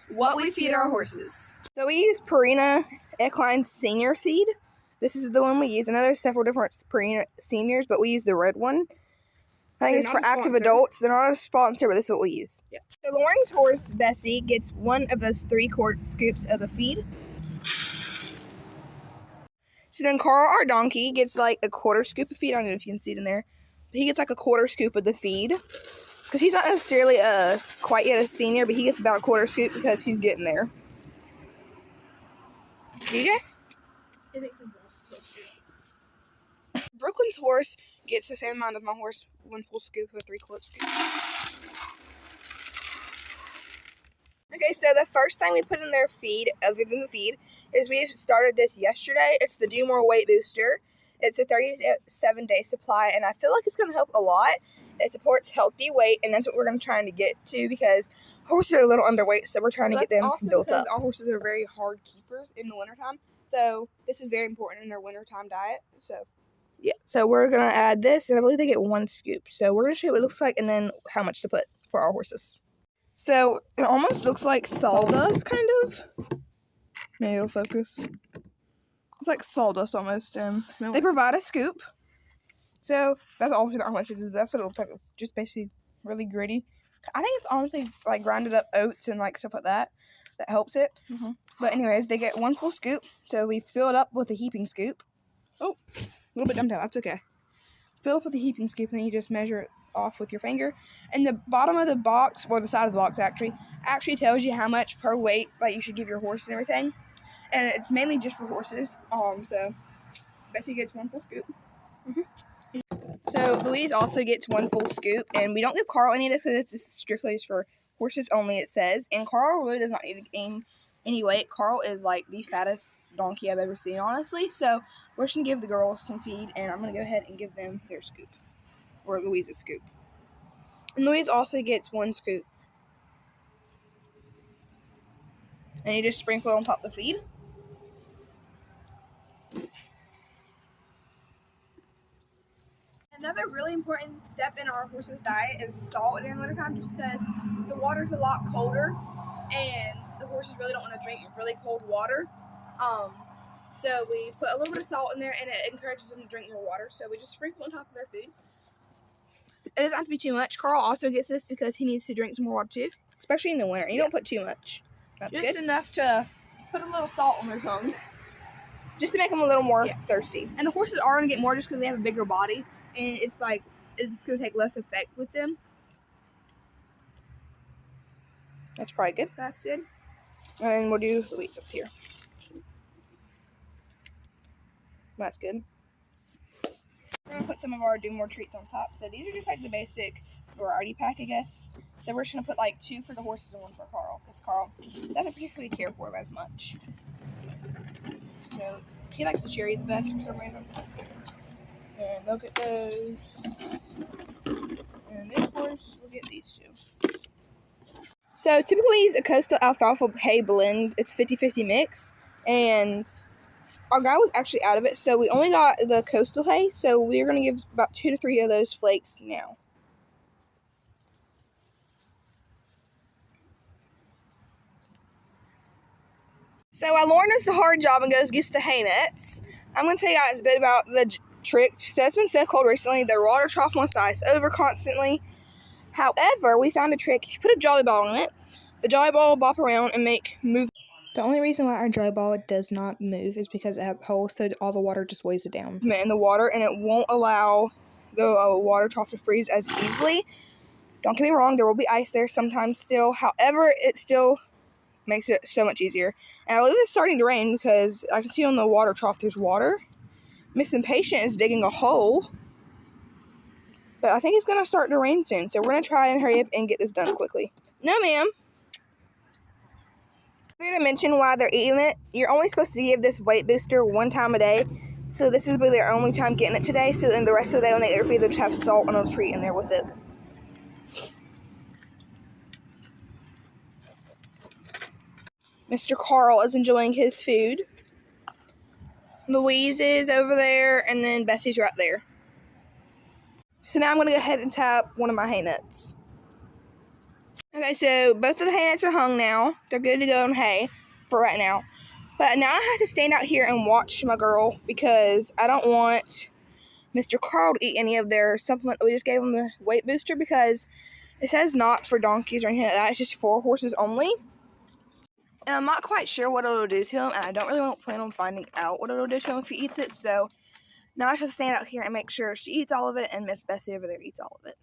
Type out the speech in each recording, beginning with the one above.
what we feed our horses. So we use Purina Equine Senior Seed. This is the one we use. I know there's several different Purina Seniors, but we use the red one. I think it's for active adults. They're not a sponsor, but this is what we use. Yeah. So Lauren's horse, Bessie, gets one of those 3-quart scoops of the feed. So then Carl, our donkey, gets like a 1/4 scoop of feed. I don't know if you can see it in there. But he gets like a 1/4 scoop of the feed. Because he's not necessarily quite yet a senior, but he gets about a 1/4 scoop because he's getting there. DJ? I think his boss is supposed to. Brooklyn's horse gets the same amount of my horse, 1 full scoop of a 3-quart scoop. Okay, so the first thing we put in their feed, other than the feed, is we started this yesterday. It's the Do More Weight Booster. It's a 37-day supply, and I feel like it's going to help a lot. It supports healthy weight, and that's what we're going to try to get to because horses are a little underweight, so we're trying to get them built up. Our horses are very hard keepers in the wintertime, so this is very important in their wintertime diet. So, yeah, so we're going to add this, and I believe they get 1 scoop. So we're going to show you what it looks like and then how much to put for our horses. So it almost looks like sawdust, kind of. Maybe it'll focus. It's like sawdust almost. They provide a scoop. So that's obviously not how much it is. That's what it looks like. It's just basically really gritty. I think it's honestly like grinded up oats and like stuff like that helps it. But anyways, they get 1 full scoop. So we fill it up with a heaping scoop. Oh, a little bit dumped out. That's okay. Fill up with a heaping scoop, and then you just measure it off with your finger. And the bottom of the box, or the side of the box actually tells you how much per weight like you should give your horse and everything. And it's mainly just for horses. So Bessie gets 1 full scoop. So Louise also gets 1 full scoop, and we don't give Carl any of this because it's just strictly for horses only, it says. And Carl really does not need to gain any weight. Carl is like the fattest donkey I've ever seen, honestly. So we're just gonna give the girls some feed, and I'm gonna go ahead and give them their scoop, or Louise's scoop. And Louise also gets 1 scoop, and you just sprinkle it on top of the feed. Another really important step in our horse's diet is salt during the wintertime, just because the water's a lot colder and the horses really don't want to drink really cold water. So we put a little bit of salt in there, and it encourages them to drink more water. So we just sprinkle on top of their food. It doesn't have to be too much. Carl also gets this because he needs to drink some more water too, especially in the winter. You don't put too much. That's just good. enough to put a little salt on their tongue. Just to make them a little more thirsty. And the horses are going to get more just because they have a bigger body. And it's like, it's going to take less effect with them. That's probably good. That's good. And we'll do Louise's here. That's good. We're going to put some of our Do More treats on top. So these are just like the basic variety pack, I guess. So we're just going to put like 2 for the horses and 1 for Carl, because Carl doesn't particularly care for them as much. So he likes the cherry the best for some reason. And they'll get those. And this horse will get these 2. So typically we use a Coastal Alfalfa hay blend. It's 50-50 mix. And our guy was actually out of it, so we only got the Coastal hay. So we're going to give about 2 to 3 of those flakes now. So while Lauren does the hard job and gets the hay nets, I'm going to tell you guys a bit about the trick. So it's been so cold recently, the water trough wants to ice over constantly. However, we found a trick. If you put a jolly ball on it, the jolly ball will bop around and move. The only reason why our jolly ball does not move is because it has holes, so all the water just weighs it down in the water, and it won't allow the water trough to freeze as easily. Don't get me wrong, there will be ice there sometimes still. However, it still makes it so much easier. And I believe it's starting to rain because I can see on the water trough there's water. Miss Impatient is digging a hole. But I think it's going to start to rain soon. So we're going to try and hurry up and get this done quickly. No, ma'am. I'm going to mention why they're eating it. You're only supposed to give this weight booster 1 time a day. So this is really their only time getting it today. So then the rest of the day when they eat their feed, they'll just have salt and a treat in there with it. Mr. Carl is enjoying his food. Louise is over there, and then Bessie's right there. So now I'm going to go ahead and tap one of my hay nuts. Okay, Okay, so both of the hay nets are hung now. They're good to go on hay for right now. But now I have to stand out here and watch my girl because I don't want Mr. Carl to eat any of their supplement that we just gave him, the weight booster, because it says not for donkeys or anything like that. It's just for horses only. And I'm not quite sure what it'll do to him, and I don't really plan on finding out what it'll do to him if he eats it. So now I just have to stand out here and make sure she eats all of it and Miss Bessie over there eats all of it.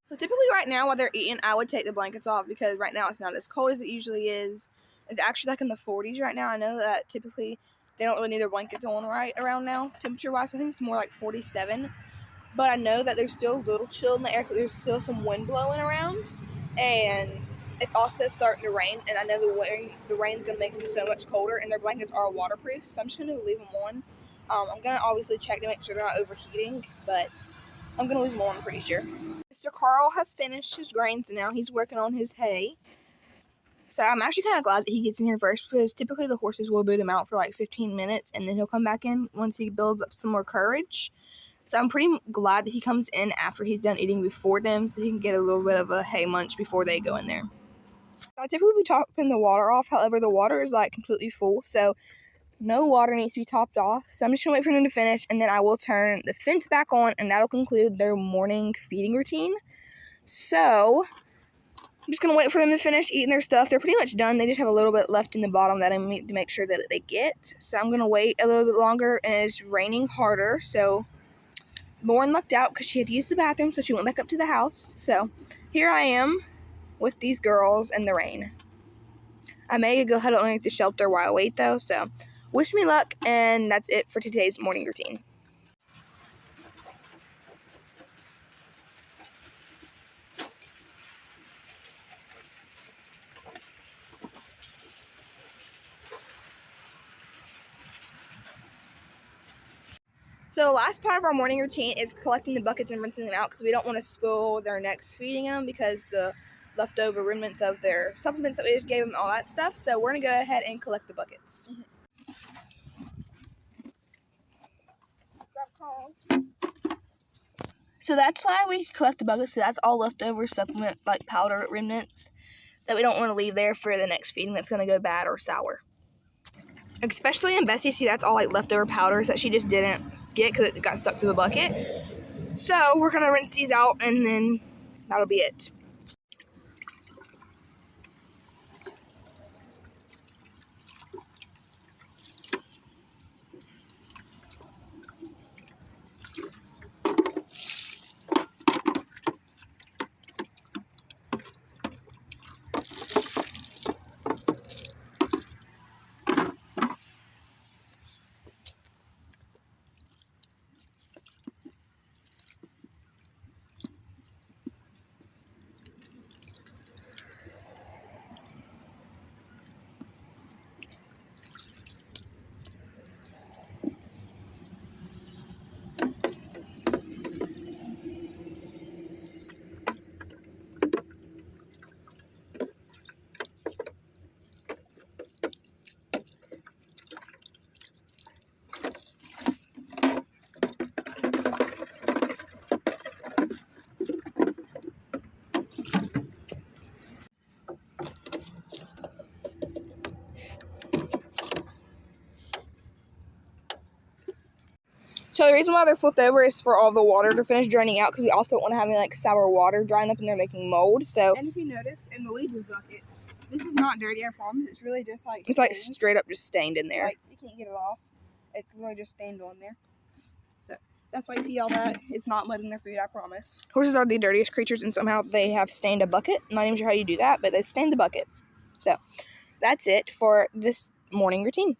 So typically right now while they're eating, I would take the blankets off because right now it's not as cold as it usually is. It's actually like in the 40s right now. I know that typically they don't really need their blankets on right around now, temperature-wise. I think it's more like 47. But I know that there's still a little chill in the air because there's still some wind blowing around. And it's also starting to rain. And I know the rain's going to make them so much colder. And their blankets are waterproof. So I'm just going to leave them on. I'm going to obviously check to make sure they're not overheating. But I'm going to leave them on, I'm pretty sure. Mr. Carl has finished his grains and now he's working on his hay. So I'm actually kind of glad that he gets in here first because typically the horses will boot him out for like 15 minutes and then he'll come back in once he builds up some more courage. So I'm pretty glad that he comes in after he's done eating before them so he can get a little bit of a hay munch before they go in there. I typically be topping the water off, however the water is like completely full, so no water needs to be topped off. So I'm just going to wait for them to finish and then I will turn the fence back on and that'll conclude their morning feeding routine. So I'm just going to wait for them to finish eating their stuff. They're pretty much done. They just have a little bit left in the bottom that I need to make sure that they get. So I'm going to wait a little bit longer and it's raining harder, so Lauren lucked out because she had to use the bathroom, so she went back up to the house. So here I am with these girls in the rain. I may go huddle underneath the shelter while I wait, though. So wish me luck, and that's it for today's morning routine. So the last part of our morning routine is collecting the buckets and rinsing them out because we don't want to spoil their next feeding them because the leftover remnants of their supplements that we just gave them, all that stuff. So we're going to go ahead and collect the buckets. So that's why we collect the buckets. So that's all leftover supplement, like powder remnants that we don't want to leave there for the next feeding that's going to go bad or sour. Especially in Bessie, see, that's all like leftover powders that she just didn't get because it got stuck to the bucket. So we're going to rinse these out and then that'll be it. So the reason why they're flipped over is for all the water to finish draining out because we also don't want to have any like sour water drying up and they're making mold. So And if you notice in Louise's bucket, this is not dirty, I promise. It's really just like it's like stained. straight up just stained in there. Like you can't get it off. It's really just stained on there. So that's why you see all that. It's not letting their food, I promise. Horses are the dirtiest creatures and somehow they have stained a bucket. I'm not even sure how you do that, but they stained the bucket. So that's it for this morning routine.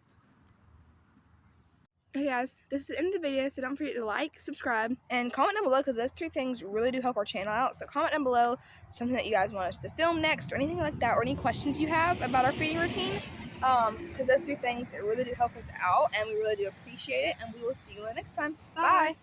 Hey guys, this is the end of the video, so don't forget to like, subscribe, and comment down below because those 3 things really do help our channel out. So comment down below something that you guys want us to film next or anything like that, or any questions you have about our feeding routine, because those 3 things really do help us out and we really do appreciate it, and we will see you next time. Bye.